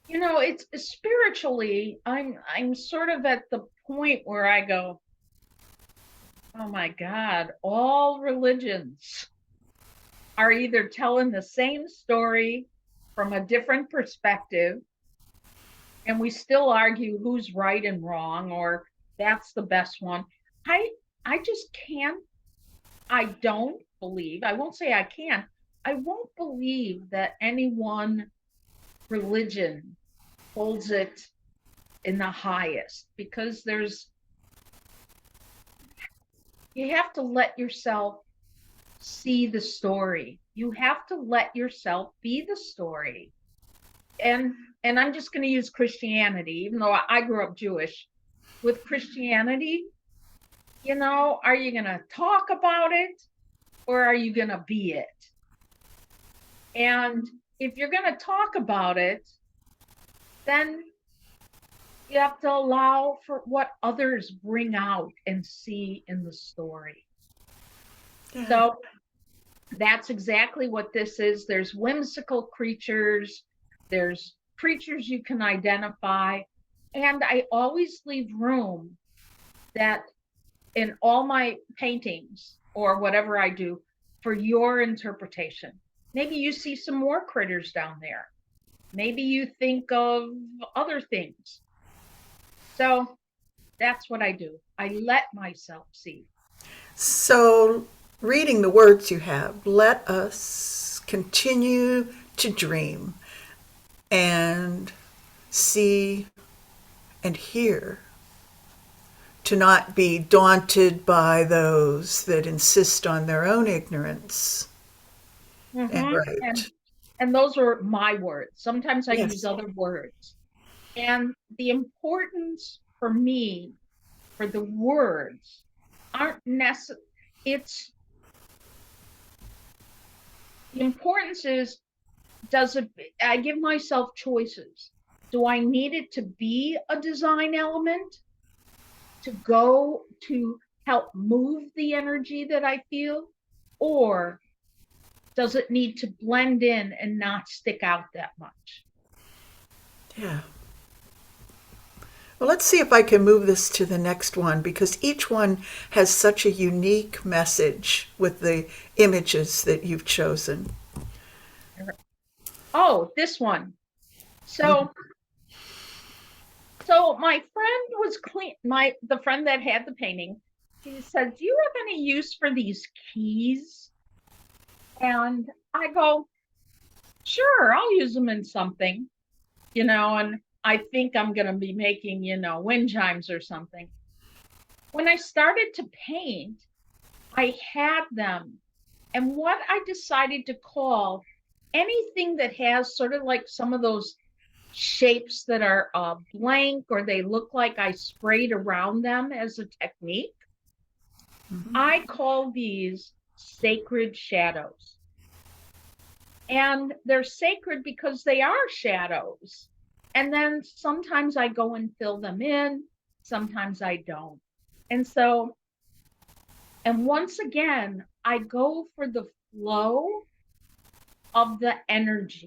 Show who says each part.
Speaker 1: It's spiritually, I'm sort of at the point where I go, oh my God, all religions are either telling the same story from a different perspective, and we still argue who's right and wrong, or that's the best one. I I just can't, I don't believe, I won't say I can't, I won't believe that any one religion holds it in the highest, because you have to let yourself see the story. You have to let yourself be the story. And and I'm just going to use Christianity, even though I grew up Jewish. With Christianity, are you going to talk about it or are you going to be it? And if you're going to talk about it, then you have to allow for what others bring out and see in the story.
Speaker 2: Yeah.
Speaker 1: So that's exactly what this is. There's whimsical creatures, there's creatures you can identify. And I always leave room that in all my paintings or whatever I do for your interpretation. Maybe you see some more critters down there. Maybe you think of other things. So that's what I do. I let myself see.
Speaker 2: So, reading the words you have, let us continue to dream and see and hear, to not be daunted by those that insist on their own ignorance and
Speaker 1: Mm-hmm.
Speaker 2: right.
Speaker 1: And those are my words. Sometimes I use
Speaker 2: Yes.
Speaker 1: other words. And the importance for me for the words aren't necessary. It's the importance is, does it, I give myself choices. Do I need it to be a design element to go to help move the energy that I feel? Or does it need to blend in and not stick out that much?
Speaker 2: Yeah. Well, let's see if I can move this to the next one because each one has such a unique message with the images that you've chosen.
Speaker 1: Oh, this one. So So my friend was clean. The friend that had the painting, she said, "Do you have any use for these keys?" And I go, "Sure, I'll use them in something, and I think I'm going to be making, wind chimes or something." When I started to paint, I had them. And what I decided to call anything that has sort of like some of those shapes that are blank or they look like I sprayed around them as a technique. I call these sacred shadows. And they're sacred because they are shadows. And then sometimes I go and fill them in, sometimes I don't. And so, and once again, I go for the flow of the energy.